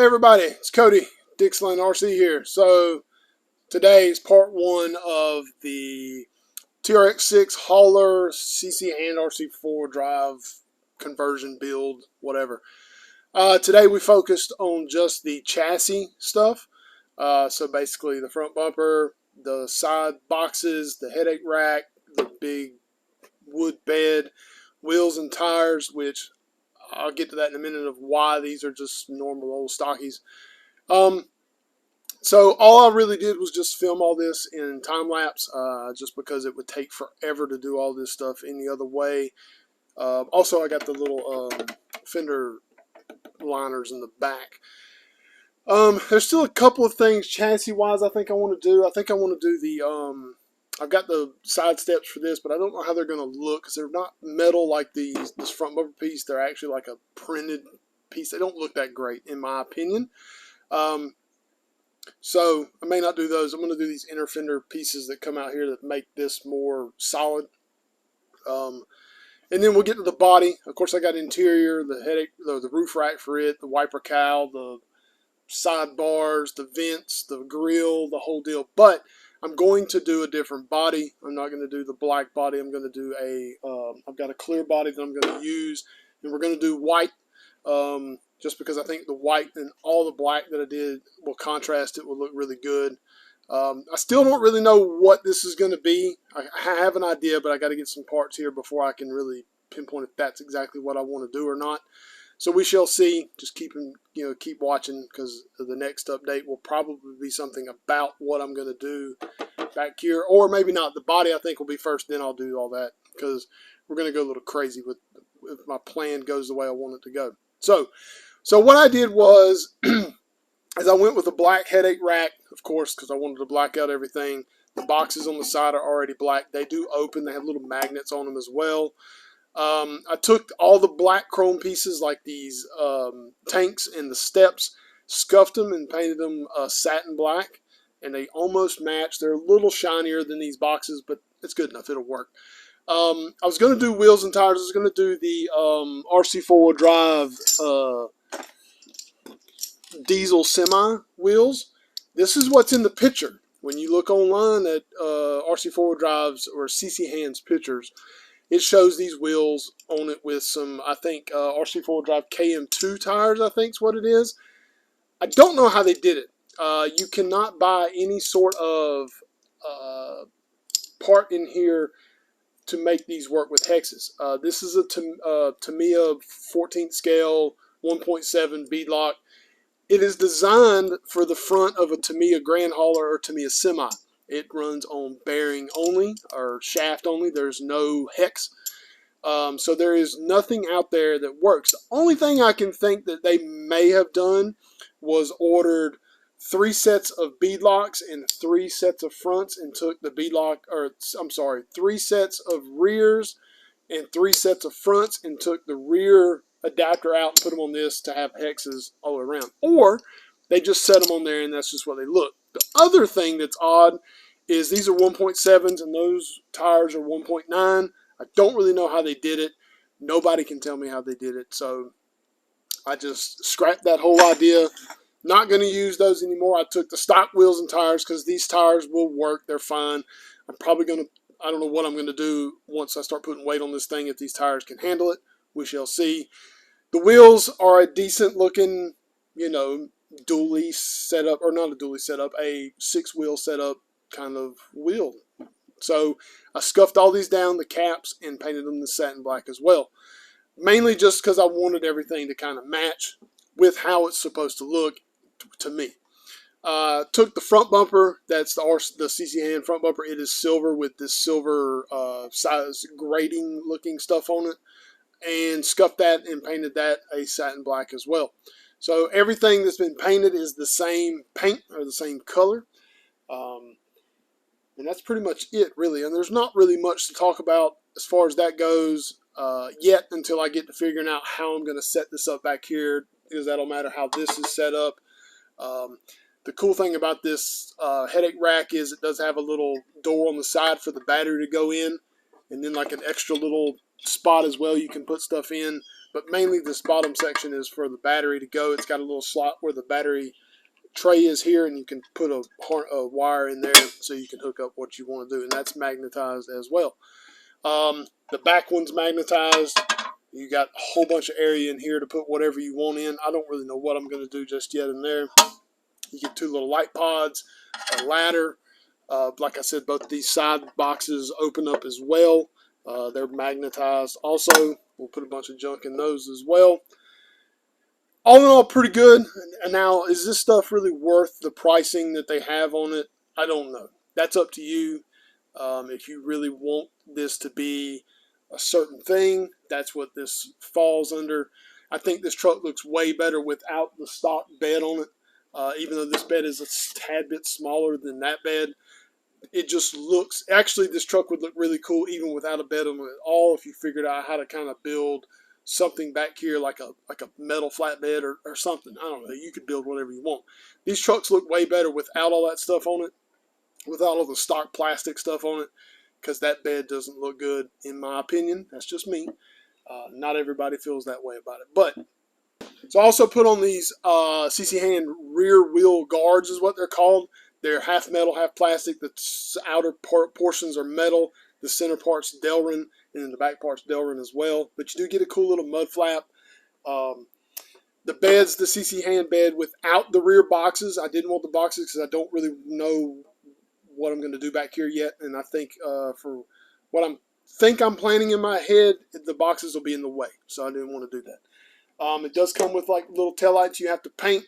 Hey everybody, it's Cody, Dixline RC here. So today is part one of the TRX6 hauler CC hand RC4 drive conversion build, whatever. Today we focused on just the chassis stuff. So basically the front bumper, the side boxes, the headache rack, the big wood bed, wheels and tires, which I'll get to that in a minute of why these are just normal old stockies. So all I really did was just film all this in time lapse, just because it would take forever to do all this stuff any other way. Also, I got the little fender liners in the back. There's still a couple of things chassis-wise I think I want to do. I think I want to do the I've got the side steps for this, but I don't know how they're going to look because they're not metal like this front bumper piece. They're actually like a printed piece. They don't look that great in my opinion. So I may not do those. I'm going to do these inner fender pieces that come out here that make this more solid. And then we'll get to the body. Of course, I got interior, the headache, the roof rack for it, the wiper cowl, the side bars, the vents, the grill, the whole deal. But I'm going to do a different body. I'm not going to do the black body. I'm going to do I've got a clear body that I'm going to use, and we're going to do white. Just because I think the white and all the black that I did will contrast. It will look really good. I still don't really know what this is going to be. I have an idea, but I got to get some parts here before I can really pinpoint if that's exactly what I want to do or not. So we shall see. Just keep watching, because the next update will probably be something about what I'm going to do back here, or maybe not. The body I think will be first, then I'll do all that, because we're going to go a little crazy if my plan goes the way I want it to go. So what I did was, as I went with a black headache rack, of course, because I wanted to black out everything. The boxes on the side are already black. They do open. They have little magnets on them as well. I took all the black chrome pieces like these tanks and the steps, scuffed them and painted them satin black, and they almost match. They're a little shinier than these boxes, but it's good enough. It'll work. I was going to do wheels and tires. I was going to do the RC4 drive diesel semi wheels. This is what's in the picture. When you look online at RC4 drives or CC Hands pictures, it shows these wheels on it with some, I think, RC4 drive KM2 tires, I think is what it is. I don't know how they did it. You cannot buy any sort of part in here to make these work with hexes. This is a Tamiya 14th scale 1.7 beadlock. It is designed for the front of a Tamiya Grand Hauler or Tamiya Semi. It runs on bearing only, or shaft only. There's no hex. So there is nothing out there that works. The only thing I can think that they may have done was ordered 3 sets of beadlocks and 3 sets of fronts, and took the beadlock, or I'm sorry, 3 sets of rears and 3 sets of fronts, and took the rear adapter out and put them on this to have hexes all around. Or they just set them on there and that's just what they look. The other thing that's odd is these are 1.7s and those tires are 1.9. I don't really know how they did it. Nobody can tell me how they did it. So I just scrapped that whole idea. Not going to use those anymore. I took the stock wheels and tires because these tires will work. They're fine. I'm probably going to, I don't know what I'm going to do once I start putting weight on this thing, if these tires can handle it. We shall see. The wheels are a decent looking, dually setup, or not a dually setup, a 6-wheel setup kind of wheel. So I scuffed all these down, the caps, and painted them the satin black as well. Mainly just because I wanted everything to kind of match with how it's supposed to look to me. Took the front bumper, that's the CC Hand front bumper. It is silver with this silver size grating looking stuff on it, and scuffed that and painted that a satin black as well. So everything that's been painted is the same paint or the same color. And that's pretty much it, really. And there's not really much to talk about as far as that goes yet, until I get to figuring out how I'm going to set this up back here, because that'll matter how this is set up. The cool thing about this headache rack is it does have a little door on the side for the battery to go in, and then like an extra little spot as well you can put stuff in. but mainly this bottom section is for the battery to go. It's got a little slot where the battery tray is here, and you can put a wire in there so you can hook up what you want to do, and that's magnetized as well. The back one's magnetized. You got a whole bunch of area in here to put whatever you want in. I don't really know what I'm going to do just yet in there. You get 2 little light pods, a ladder. Like I said, both these side boxes open up as well. They're magnetized also. We'll put a bunch of junk in those as well. All in all, pretty good. And now, is this stuff really worth the pricing that they have on it? I don't know. That's up to you. If you really want this to be a certain thing, that's what this falls under. I think this truck looks way better without the stock bed on it. Even though this bed is a tad bit smaller than that bed, it just looks, actually this truck would look really cool even without a bed on it at all, if you figured out how to kind of build something back here like a metal flatbed or something. I don't know. You could build whatever you want. These trucks look way better without all that stuff on it, without all the stock plastic stuff on it, because that bed doesn't look good in my opinion. That's just me. Not everybody feels that way about it. But so I also put on these CC Hand rear wheel guards is what they're called. They're half metal, half plastic. The outer portions are metal. The center part's Delrin, and then the back part's Delrin as well. But you do get a cool little mud flap. The bed's the CC Hand bed without the rear boxes. I didn't want the boxes because I don't really know what I'm going to do back here yet. And I think for what I'm planning in my head, the boxes will be in the way. So I didn't want to do that. It does come with like little taillights you have to paint.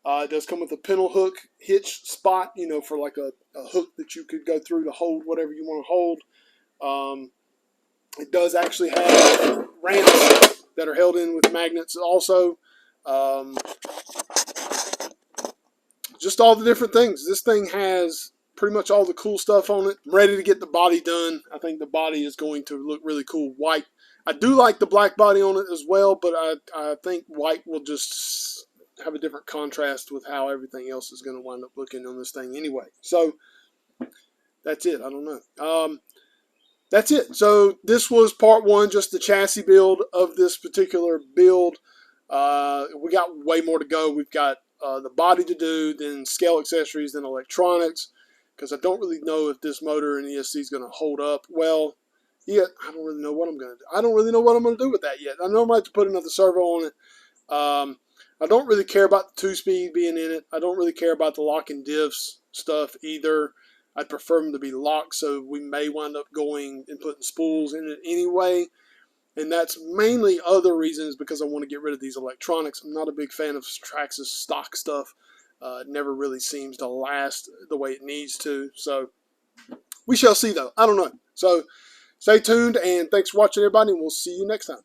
It does come with a pintle hook hitch spot, you know, for like a hook that you could go through to hold whatever you want to hold. It does actually have ramps that are held in with magnets also. Just all the different things. This thing has pretty much all the cool stuff on it. I'm ready to get the body done. I think the body is going to look really cool white. I do like the black body on it as well, but I think white will just have a different contrast with how everything else is going to wind up looking on this thing anyway. So that's it. I don't know. That's it. So this was part 1, just the chassis build of this particular build. We got way more to go. We've got the body to do, then scale accessories, then electronics, because I don't really know if this motor and ESC is going to hold up well. Yeah, I don't really know what I'm going to do. I don't really know what I'm going to do with that yet. I know I might have to put another servo on it. I don't really care about the 2-speed being in it. I don't really care about the lock and diffs stuff either. I'd prefer them to be locked, so we may wind up going and putting spools in it anyway. And that's mainly other reasons because I want to get rid of these electronics. I'm not a big fan of Traxxas stock stuff. It never really seems to last the way it needs to. So we shall see, though. I don't know. So stay tuned, and thanks for watching, everybody, and we'll see you next time.